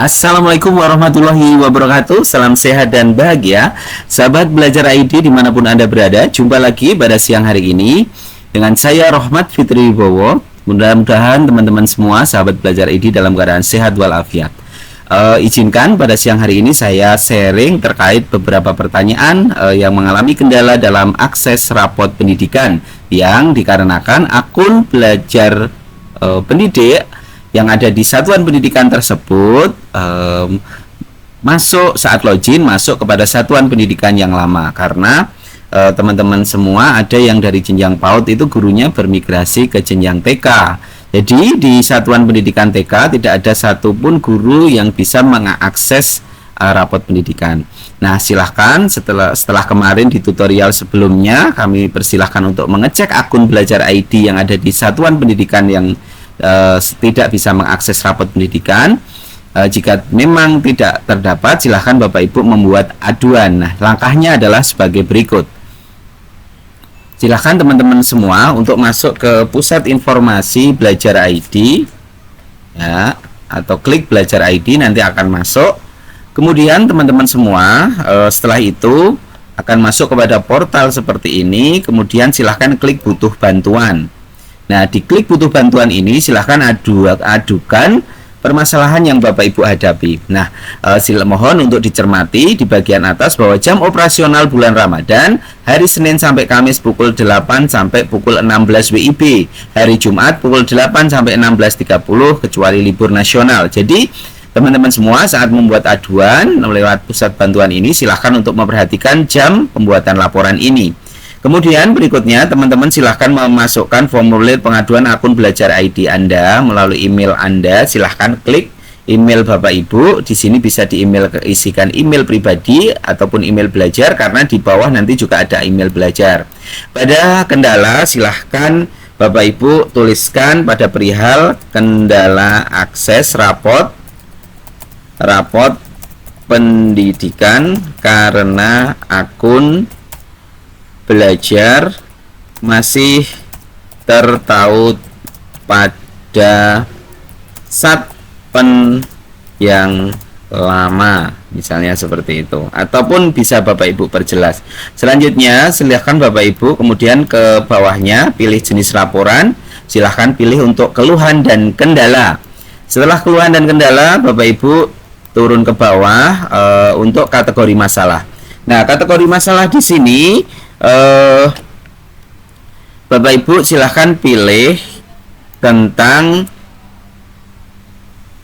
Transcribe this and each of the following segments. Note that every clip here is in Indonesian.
Assalamualaikum warahmatullahi wabarakatuh. Salam sehat dan bahagia sahabat belajar ID dimanapun Anda berada. Jumpa lagi pada siang hari ini dengan saya Rohmat Fitri Wibowo. Mudah-mudahan teman-teman semua sahabat belajar ID dalam keadaan sehat walafiat. Izinkan pada siang hari ini saya sharing terkait beberapa pertanyaan yang mengalami kendala dalam akses rapot pendidikan yang dikarenakan akun belajar pendidik yang ada di satuan pendidikan tersebut masuk saat login masuk kepada satuan pendidikan yang lama, karena teman-teman semua ada yang dari jenjang PAUD itu gurunya bermigrasi ke jenjang TK. Jadi di satuan pendidikan TK tidak ada satupun guru yang bisa mengakses rapot pendidikan. Nah, silahkan setelah kemarin di tutorial sebelumnya kami persilahkan untuk mengecek akun belajar ID yang ada di satuan pendidikan yang tidak bisa mengakses rapot pendidikan. Jika memang tidak terdapat, silahkan Bapak Ibu membuat aduan. Nah, langkahnya adalah sebagai berikut. Silahkan teman-teman semua untuk masuk ke pusat informasi belajar ID ya, atau klik belajar ID, nanti akan masuk. Kemudian teman-teman semua setelah itu akan masuk kepada portal seperti ini. Kemudian silahkan klik butuh bantuan. Nah, di klik butuh bantuan ini silahkan adukan permasalahan yang Bapak Ibu hadapi. Nah, mohon untuk dicermati di bagian atas bahwa jam operasional bulan Ramadan hari Senin sampai Kamis pukul 8 sampai pukul 16 WIB, hari Jumat pukul 8 sampai 16.30 kecuali libur nasional. Jadi teman-teman semua saat membuat aduan lewat pusat bantuan ini silahkan untuk memperhatikan jam pembuatan laporan ini. Kemudian berikutnya teman-teman silahkan memasukkan formulir pengaduan akun belajar ID Anda melalui email Anda. Silahkan klik email Bapak Ibu. Di sini bisa isikan email pribadi ataupun email belajar, karena di bawah nanti juga ada email belajar. Pada kendala silahkan Bapak Ibu tuliskan pada perihal kendala akses rapot pendidikan karena akun belajar masih tertaut pada satpen yang lama, misalnya seperti itu, ataupun bisa Bapak Ibu perjelas. Selanjutnya silahkan Bapak Ibu kemudian ke bawahnya pilih jenis laporan, silahkan pilih untuk keluhan dan kendala. Setelah keluhan dan kendala, Bapak Ibu turun ke bawah untuk kategori masalah. Nah, kategori masalah di sini Bapak Ibu silahkan pilih tentang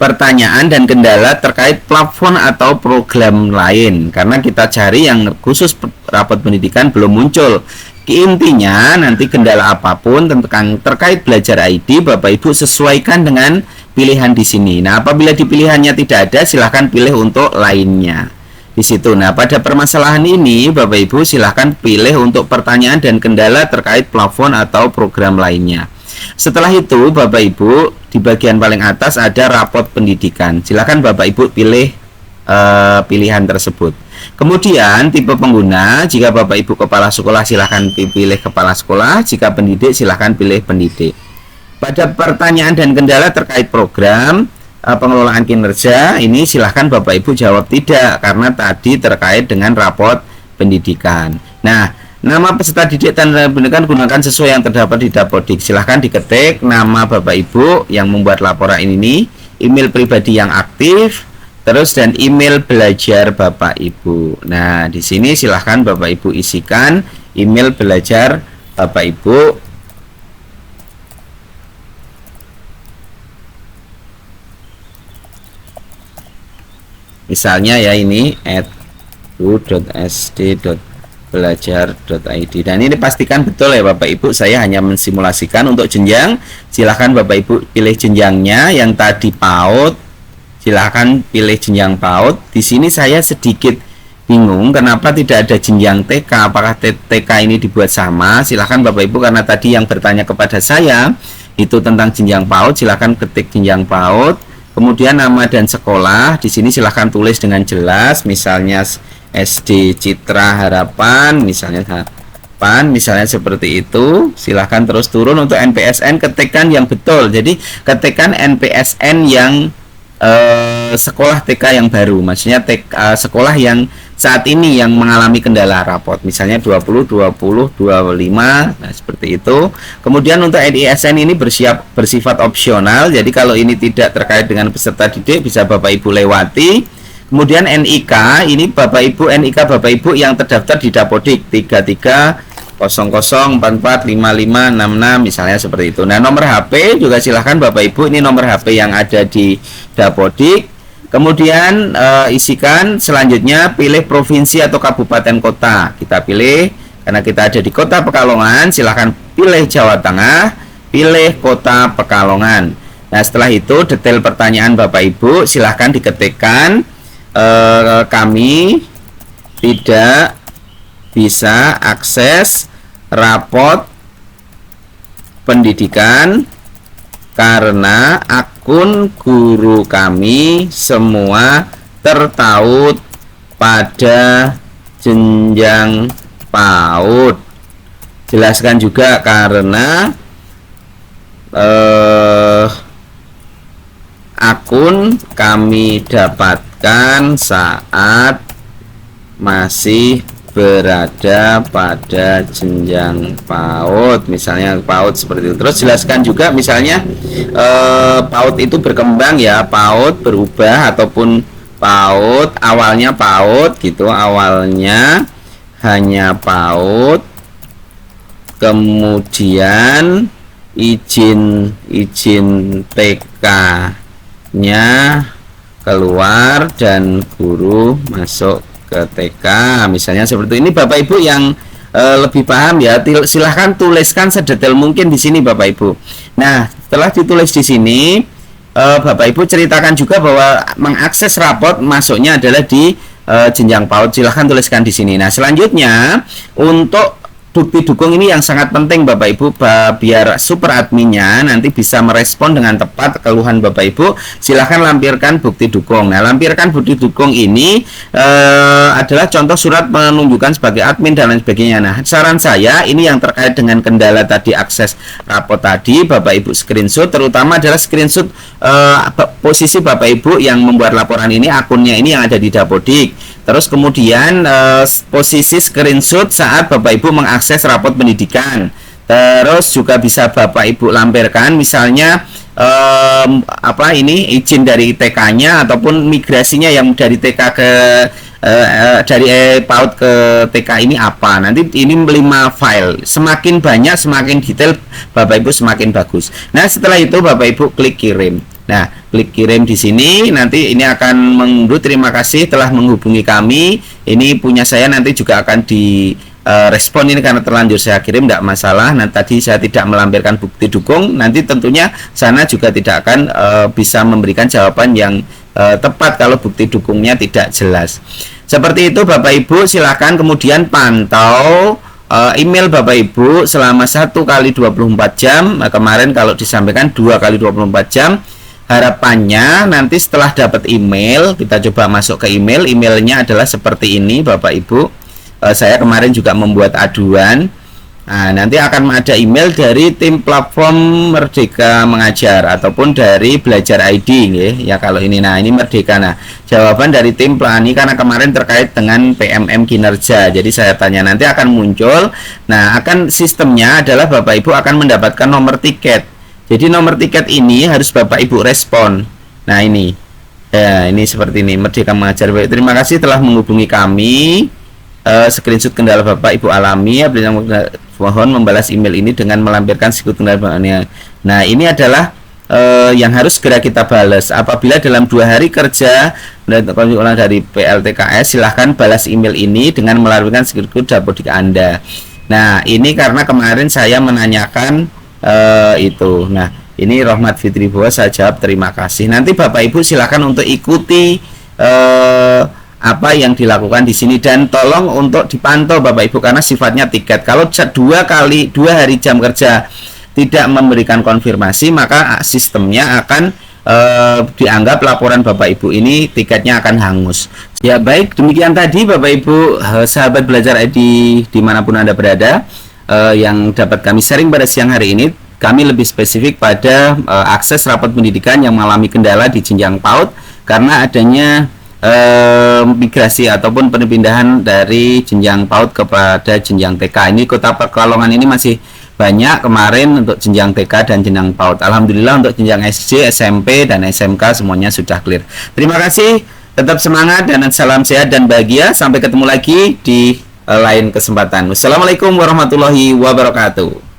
pertanyaan dan kendala terkait plafon atau program lain, karena kita cari yang khusus rapot pendidikan belum muncul. Intinya nanti kendala apapun tentang terkait belajar ID Bapak Ibu sesuaikan dengan pilihan di sini. Nah, apabila di pilihannya tidak ada, silahkan pilih untuk lainnya di situ. Nah, pada permasalahan ini Bapak Ibu silahkan pilih untuk pertanyaan dan kendala terkait plafon atau program lainnya. Setelah itu Bapak Ibu di bagian paling atas ada rapot pendidikan. Silahkan Bapak Ibu pilih pilihan tersebut. Kemudian tipe pengguna, jika Bapak Ibu kepala sekolah silahkan pilih kepala sekolah, jika pendidik silahkan pilih pendidik. Pada pertanyaan dan kendala terkait program pengelolaan kinerja ini silahkan Bapak Ibu jawab tidak, karena tadi terkait dengan rapot pendidikan. Nah, nama peserta didik dan pendidikan gunakan sesuai yang terdapat di Dapodik. Silahkan diketik nama Bapak Ibu yang membuat laporan ini, email pribadi yang aktif, terus dan email belajar Bapak Ibu. Nah, di sini silahkan Bapak Ibu isikan email belajar Bapak Ibu. Misalnya ya, ini @sd.belajar.id, dan ini pastikan betul ya Bapak Ibu, saya hanya mensimulasikan untuk jenjang. Silahkan Bapak Ibu pilih jenjangnya. Yang tadi PAUD silahkan pilih jenjang PAUD. Di sini saya sedikit bingung kenapa tidak ada jenjang TK. Apakah TK ini dibuat sama? Silahkan Bapak Ibu, karena tadi yang bertanya kepada saya itu tentang jenjang PAUD, silahkan ketik jenjang PAUD. Kemudian nama dan sekolah di sini silahkan tulis dengan jelas, misalnya SD Citra Harapan, misalnya seperti itu. Silahkan terus turun untuk NPSN, ketikkan yang betul. Jadi ketikkan NPSN yang sekolah TK yang baru, maksudnya sekolah yang saat ini yang mengalami kendala rapot, misalnya 20, 20, 25, nah seperti itu. Kemudian untuk NISN ini bersifat opsional, jadi kalau ini tidak terkait dengan peserta didik bisa Bapak Ibu lewati. Kemudian NIK ini Bapak Ibu, NIK Bapak Ibu yang terdaftar di Dapodik 3300445566 misalnya seperti itu. Nah, nomor HP juga silahkan Bapak Ibu, ini nomor HP yang ada di Dapodik. Kemudian isikan selanjutnya, pilih provinsi atau kabupaten kota. Kita pilih, karena kita ada di Kota Pekalongan, silahkan pilih Jawa Tengah, pilih Kota Pekalongan. Nah, setelah itu detail pertanyaan Bapak Ibu silahkan diketikkan. Kami tidak bisa akses rapot pendidikan karena akun guru kami semua tertaut pada jenjang PAUD. Jelaskan juga karena akun kami dapatkan saat masih berada pada jenjang PAUD, misalnya PAUD seperti itu. Terus jelaskan juga misalnya PAUD itu berkembang ya, PAUD berubah ataupun PAUD awalnya PAUD gitu, awalnya hanya PAUD, kemudian izin TK-nya keluar dan guru masuk ke TK, misalnya seperti ini. Bapak Ibu yang lebih paham ya, silahkan tuliskan sedetail mungkin di sini Bapak Ibu. Nah, setelah ditulis di sini, Bapak Ibu ceritakan juga bahwa mengakses rapot masuknya adalah di jenjang PAUD. Silahkan tuliskan di sini. Nah, selanjutnya untuk bukti dukung ini yang sangat penting Bapak Ibu, biar super adminnya nanti bisa merespon dengan tepat keluhan Bapak Ibu. Silahkan lampirkan bukti dukung. Nah, lampirkan bukti dukung ini adalah contoh surat menunjukkan sebagai admin dan lain sebagainya. Nah, saran saya ini yang terkait dengan kendala tadi akses rapot tadi, Bapak Ibu screenshot, terutama adalah screenshot posisi Bapak Ibu yang membuat laporan ini, akunnya ini yang ada di Dapodik. Terus kemudian posisi screenshot saat Bapak Ibu mengakses rapot pendidikan. Terus juga bisa Bapak Ibu lampirkan misalnya izin dari TK-nya ataupun migrasinya yang dari TK ke dari PAUD ke TK ini apa. Nanti ini 5 file. Semakin banyak, semakin detail Bapak Ibu semakin bagus. Nah, setelah itu Bapak Ibu klik kirim. Nah, klik kirim di sini, nanti ini akan mengunduh terima kasih telah menghubungi kami. Ini punya saya nanti juga akan di respon ini karena terlanjur saya kirim, tidak masalah. Nah, tadi saya tidak melampirkan bukti dukung, nanti tentunya sana juga tidak akan bisa memberikan jawaban yang tepat kalau bukti dukungnya tidak jelas. Seperti itu Bapak Ibu, silakan kemudian pantau email Bapak Ibu selama 1 kali 24 jam. Nah, kemarin kalau disampaikan 2 kali 24 jam. Harapannya nanti setelah dapat email, kita coba masuk ke email. Emailnya adalah seperti ini Bapak Ibu. Saya kemarin juga membuat aduan. Nah, nanti akan ada email dari tim platform Merdeka Mengajar ataupun dari Belajar ID ya kalau ini. Nah, ini Merdeka. Nah, jawaban dari tim Plani karena kemarin terkait dengan PMM kinerja. Jadi saya tanya, nanti akan muncul. Nah, akan sistemnya adalah Bapak Ibu akan mendapatkan nomor tiket. Jadi nomor tiket ini harus Bapak Ibu respon. Nah, ini ya, ini seperti ini, Merdeka Mengajar. Baik, terima kasih telah menghubungi kami. Screenshot kendala Bapak Ibu alami. Mohon membalas email ini dengan melampirkan screenshot kendala. Nah, ini adalah yang harus segera kita balas. Apabila dalam 2 hari kerja dari PLTKS, silahkan balas email ini dengan melampirkan screenshot Dapodik Anda. Nah, ini karena kemarin saya menanyakan itu. Nah, ini Rohmat Fitri Bowo, saya jawab terima kasih. Nanti Bapak Ibu silakan untuk ikuti apa yang dilakukan di sini dan tolong untuk dipantau Bapak Ibu karena sifatnya tiket. Kalau 2 hari jam kerja tidak memberikan konfirmasi, maka sistemnya akan dianggap laporan Bapak Ibu ini tiketnya akan hangus. Ya, baik, demikian tadi Bapak Ibu sahabat Belajar ID dimanapun Anda berada, yang dapat kami sharing pada siang hari ini. kami lebih spesifik pada akses rapat pendidikan yang mengalami kendala di jenjang PAUD karena adanya migrasi ataupun perpindahan dari jenjang PAUD kepada jenjang TK. Ini Kota Pekalongan ini masih banyak kemarin untuk jenjang TK dan jenjang PAUD. Alhamdulillah untuk jenjang SD, SMP, dan SMK semuanya sudah clear. Terima kasih, tetap semangat dan salam sehat dan bahagia. Sampai ketemu lagi di lain kesempatan. Wassalamualaikum warahmatullahi wabarakatuh.